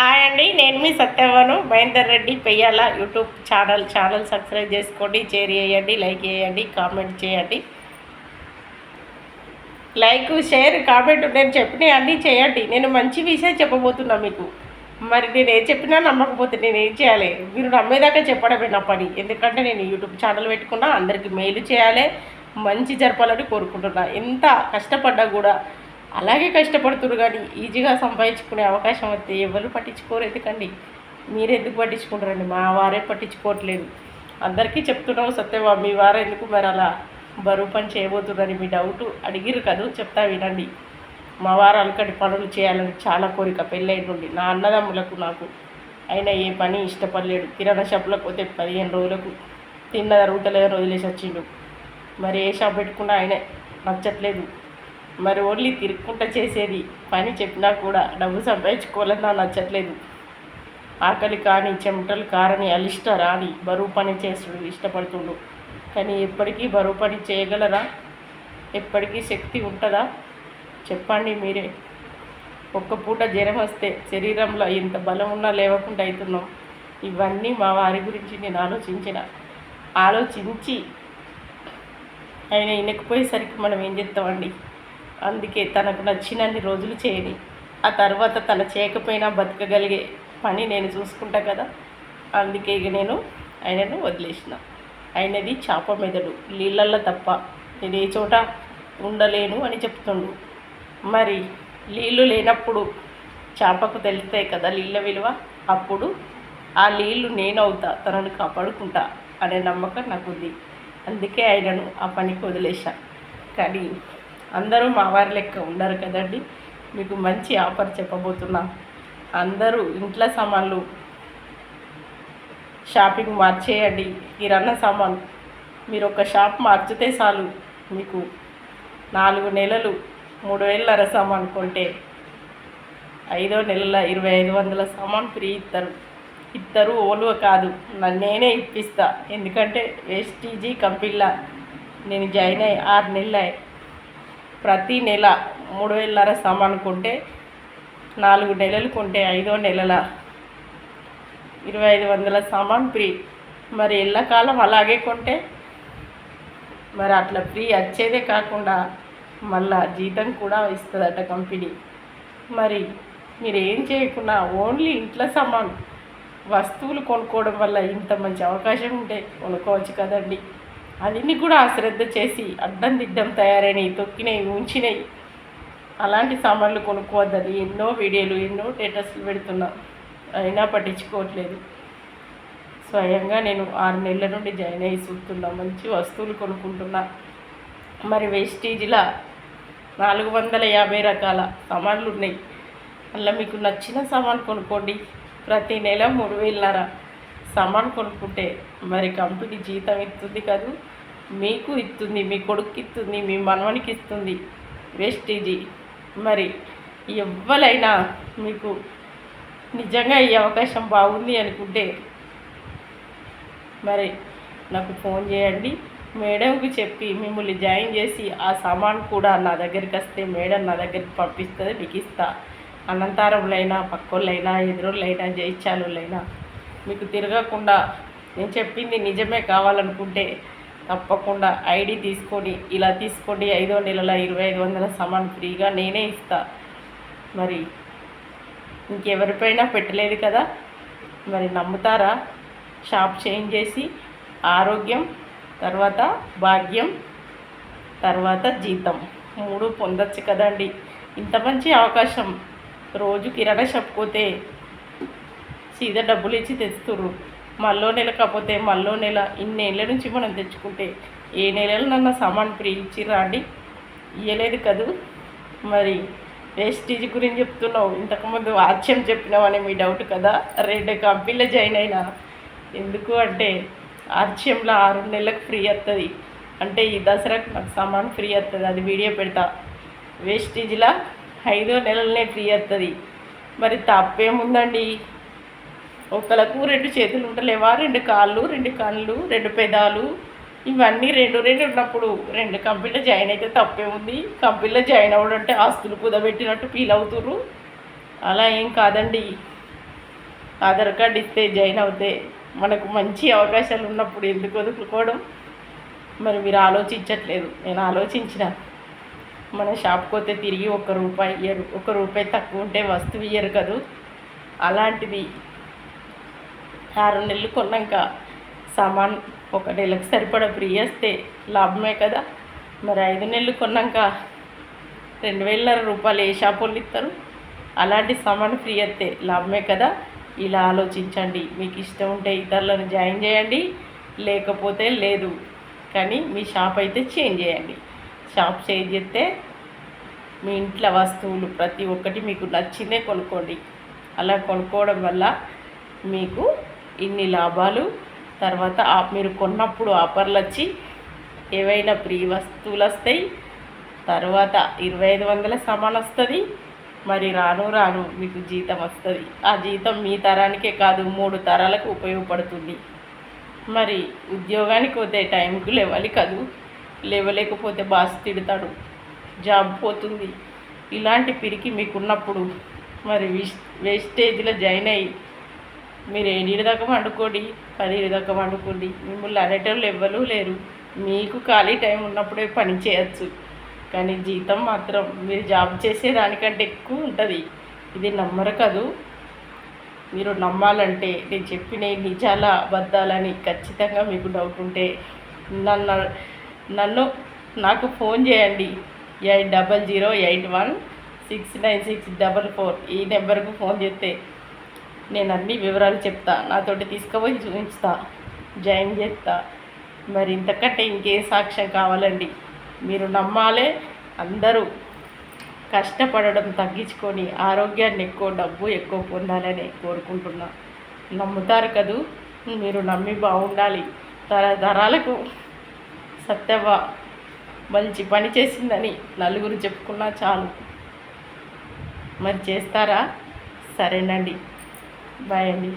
Hi అండి, నేను మీ సత్యవను Mahender Reddy Peyyala YouTube channel subscribe చేసుకోండి, షేర్ చేయండి, లైక్ చేయండి, కామెంట్ చేయండి. లైక్, షేర్, కామెంట్ నేను చెప్పినవి అన్నీ చేయండి. నేను మంచి విషయం చెప్పబోతున్నా మీకు. మరి నేను ఏం చెప్పినా నమ్మకపోతే నేను ఏం చేయాలి? మీరు నమ్మేదాకా చెప్పడమే నా పని. ఎందుకంటే నేను యూట్యూబ్ ఛానల్ పెట్టుకున్నా, అందరికీ మెయిల్ చేయాలి, మంచి జరపాలని కోరుకుంటున్నా. ఎంత కష్టపడ్డా కూడా అలాగే కష్టపడుతున్నారు, కానీ ఈజీగా సంపాదించుకునే అవకాశం వస్తే ఎవరు పట్టించుకోరు. ఎందుకండి మీరు ఎందుకు పట్టించుకుంటారండి? మా వారే పట్టించుకోవట్లేదు. అందరికీ చెప్తున్నావు సత్యవా, మీ వారు ఎందుకు మరి అలా బరువు పని చేయబోతున్నారని మీ డౌట్ అడిగిరు కదా, చెప్తా వినండి. మా వారు అలకటి పనులు చేయాలని చాలా కోరిక పెళ్ళైన నుండి. నా అన్నదమ్ములకు నాకు అయినా ఏ పని ఇష్టపడలేడు. కిరాణా షాపులకు పోతే 15 రోజులకు తిన్న జరుగుతలేదని వదిలేసి వచ్చిండు. మరి ఏ షాప్ పెట్టుకున్నా ఆయన నచ్చట్లేదు. మరి ఓన్లీ తిరుక్కుంటా చేసేది పని చెప్పినా కూడా డబ్బు సంపాదించుకోవాలని నాకు నచ్చట్లేదు. ఆకలి కానీ చెమటలు కారని అలిష్ట రాని బరువు పని చేస్తుడు ఇష్టపడుతుండు. కానీ ఎప్పటికీ బరువు పని చేయగలరా? ఎప్పటికీ శక్తి ఉంటుందా? చెప్పండి మీరే. ఒక్క పూట జ్వరం వస్తే శరీరంలో ఎంత బలం ఉన్నా లేవకుండా అవుతున్నాం. ఇవన్నీ మా వారి గురించి నేను ఆలోచించి ఆయన ఇనకపోయేసరికి మనం ఏం చేస్తామండి? అందుకే తనకు నచ్చినన్ని రోజులు చేయని, ఆ తర్వాత తన చేయకపోయినా బతకగలిగే పని నేను చూసుకుంటా కదా. అందుకే ఇక నేను ఆయనను వదిలేసిన. ఆయనది చాప మెదడు, నీళ్ళల్లో తప్ప నేను ఏ చోట ఉండలేను అని చెప్తుండు. మరి నీళ్ళు లేనప్పుడు చేపకు తెలుస్తాయి కదా నీళ్ళ విలువ. అప్పుడు ఆ నీళ్ళు నేనవుతా, తనను కాపాడుకుంటా అనే నమ్మకం నాకుంది. అందుకే ఆయనను ఆ పనికి వదిలేశా. కానీ అందరూ మా వారి లెక్క ఉండరు కదండి. మీకు మంచి ఆఫర్ చెప్పబోతున్నా. అందరూ ఇంట్లో సామాన్లు షాపింగ్ మార్చేయండి. కిరాణా సామాన్ మీరు ఒక షాప్ మార్చితే చాలు, మీకు 4 నెలలు 3,000 సామాన్ కొంటే 5వ నెలల 2,500 సామాన్ ఫ్రీ ఇద్దరు ఓలువ కాదు, నేనే ఇప్పిస్తా. ఎందుకంటే వేస్టీజీ కంపెనీలా నేను జాయిన్ అయ్యి 6 నెలలు. ప్రతి నెల 3,000 సామాన్ కొంటే 4 నెలలు కొంటే 5వ నెలల 2,500 సామాన్ ఫ్రీ. మరి ఎల్లకాలం అలాగే కొంటే మరి అట్లా ఫ్రీ వచ్చేదే కాకుండా మళ్ళా జీతం కూడా ఇస్తుందట కంపెనీ. మరి మీరు ఏం చేయకుండా ఓన్లీ ఇంట్లో సామాన్ వస్తువులు కొనుక్కోవడం వల్ల ఇంత మంచి అవకాశం ఉంటే కొనుక్కోవచ్చు కదండి. అదిని కూడా అశ్రద్ధ చేసి అడ్డం దిడ్డం తయారైనవి, తొక్కినవి, ఉంచినవి అలాంటి సామాన్లు కొనుక్కోవద్దని ఎన్నో వీడియోలు, ఎన్నో స్టేటస్లు పెడుతున్నా, అయినా పట్టించుకోవట్లేదు. స్వయంగా నేను 6 నెలల నుండి జాయిన్ అయ్యి చూస్తున్నా, మంచి వస్తువులు కొనుక్కుంటున్నా. మరి వేస్టేజ్లా 450 రకాల సామాన్లు ఉన్నాయి. అలా మీకు నచ్చిన సామాన్ కొనుక్కోండి. ప్రతి నెల 3,000 సామాన్ కొనుక్కుంటే మరి కంపెనీ జీతం ఇస్తుంది కాదు, మీకు ఇస్తుంది, మీ కొడుకు ఇస్తుంది, మీ మనవనికి ఇస్తుంది వేస్టేజీ. మరి ఎవ్వరైనా మీకు నిజంగా ఈ అవకాశం బాగుంది అనుకుంటే మరి నాకు ఫోన్ చేయండి. మేడంకి చెప్పి మిమ్మల్ని జాయిన్ చేసి ఆ సామాన్ కూడా నా దగ్గరికి వస్తే మేడం నా దగ్గరికి పంపిస్తుంది, మీకు ఇస్తా. అనంతరంలైనా, పక్కోళ్ళైనా, ఎదురోళ్ళైనా, జయించాలైనా మీకు తిరగకుండా నేను చెప్పింది నిజమే కావాలనుకుంటే తప్పకుండా ఐడి తీసుకొని ఇలా తీసుకోండి, 5వ నెలల 2,500 సామాన్ ఫ్రీగా నేనే ఇస్తా. మరి ఇంకెవరిపైనా పెట్టలేదు కదా, మరి నమ్ముతారా? షాప్ చేంజ్ చేసి ఆరోగ్యం, తర్వాత భాగ్యం, తర్వాత జీతం 3 పొందొచ్చు కదండి. ఇంత మంచి అవకాశం రోజు కిరాణా షాప్ పోతే సీదా డబ్బులు ఇచ్చి తెస్తుర్రు. మళ్ళో నెల కాకపోతే మళ్ళో నెల, ఇన్నేళ్ళ నుంచి మనం తెచ్చుకుంటే ఏ నెలలో నన్న సామాన్ ఫ్రీ ఇచ్చిర్రా అండి? ఇయ్యలేదు కదూ. మరి వేస్టేజ్ గురించి చెప్తున్నావు, ఇంతకుముందు ఆర్చ్యం చెప్పినావని మీ డౌట్ కదా. 2 కంపెనీలో జాయిన్ అయినా. ఎందుకు అంటే ఆర్చ్యంలో 6 నెలలకు ఫ్రీ వస్తుంది, అంటే ఈ దసరాకు నాకు సామాన్ ఫ్రీ వస్తుంది, అది వీడియో పెడతా. వేస్టేజ్లో 5వ నెలలనే ఫ్రీ వస్తుంది. మరి తప్పేముందండి? ఒకళ్ళకు 2 చేతులు ఉంటలేవా, 2 కాళ్ళు, 2 కళ్ళు, 2 పెదాలు, ఇవన్నీ 2 ఉన్నప్పుడు 2 కంపెనీలో జాయిన్ అయితే తప్పే ఉంది. కంపెనీలో జాయిన్ అవ్వడం అంటే ఆస్తులు కుదబెట్టినట్టు ఫీల్ అవుతుర్రు. అలా ఏం కాదండి. ఆధార్ కార్డు ఇస్తే జాయిన్ అవుతే మనకు మంచి అవకాశాలు ఉన్నప్పుడు ఎందుకు వదులుకోవడం? మరి మీరు ఆలోచించట్లేదు. నేను ఆలోచించిన. మన షాప్కి పోతే తిరిగి ₹1 ఇయ్యరు, ₹1 తక్కువ ఉంటే వస్తువు ఇయ్యరు కదూ. అలాంటిది 6 నెలలు కొన్నాక సామాన్ 1 నెలకు సరిపడా ఫ్రీ వస్తే లాభమే కదా. మరి 5 నెలలు కొన్నాక ₹2,500 ఏ షాప్ వాళ్ళు ఇస్తారు? అలాంటి సామాన్ ఫ్రీ వస్తే లాభమే కదా. ఇలా ఆలోచించండి. మీకు ఇష్టం ఉంటే ఇతరులను జాయిన్ చేయండి, లేకపోతే లేదు. కానీ మీ షాప్ అయితే చేంజ్ చేయండి. షాప్ చేంజ్ చేస్తే మీ ఇంట్లో వస్తువులు ప్రతి ఒక్కటి మీకు నచ్చిందే కొనుక్కోండి. అలా కొనుక్కోవడం వల్ల మీకు ఇన్ని లాభాలు, తర్వాత మీరు కొన్నప్పుడు ఆఫర్లు వచ్చి ఏవైనా ఫ్రీ వస్తువులు వస్తాయి. తర్వాత 2500 సామాన్ వస్తుంది. మరి రాను రాను మీకు జీతం వస్తుంది. ఆ జీతం మీ తరానికే కాదు 3 తరాలకు ఉపయోగపడుతుంది. మరి ఉద్యోగానికి పోతే టైంకు లేవాలి కదూ. లేవలేకపోతే బాస్ తిడతాడు, జాబ్ పోతుంది. ఇలాంటి పిరికి మీకున్నప్పుడు మరి వేస్టేజ్లో జాయిన్ అయ్యి మీరు 7 దాకా వండుకోండి, 10 దాకా వండుకోండి. మిమ్మల్ని అనేటోళ్ళు ఎవ్వరూ లేరు. మీకు ఖాళీ టైం ఉన్నప్పుడే పని చేయొచ్చు. కానీ జీతం మాత్రం మీరు జాబ్ చేసేదానికంటే ఎక్కువ ఉంటుంది. ఇది నమ్మరు కదూ. మీరు నమ్మాలంటే నేను చెప్పిన నిజాలా అబద్ధాలని ఖచ్చితంగా మీకు డౌట్ ఉంటే నాకు ఫోన్ చేయండి. 8008169644 ఈ నెంబర్కు ఫోన్ చేస్తే నేను అన్ని వివరాలు చెప్తా. నాతోటి తీసుకుపోయి చూపిస్తా, జాయిన్ చేస్తా. మరి ఇంతకంటే ఇంకే సాక్ష్యం కావాలండి? మీరు నమ్మాలే. అందరూ కష్టపడడం తగ్గించుకొని ఆరోగ్యాన్ని ఎక్కువ, డబ్బు ఎక్కువ పొందాలని కోరుకుంటున్నా. నమ్ముతారు కదూ. మీరు నమ్మి బాగుండాలి. తరతరాలకు సత్యవ మంచి పని చేసిందని నలుగురు చెప్పుకున్నా చాలు. మరి చేస్తారా? సరేనండి, బాయ్ అండి.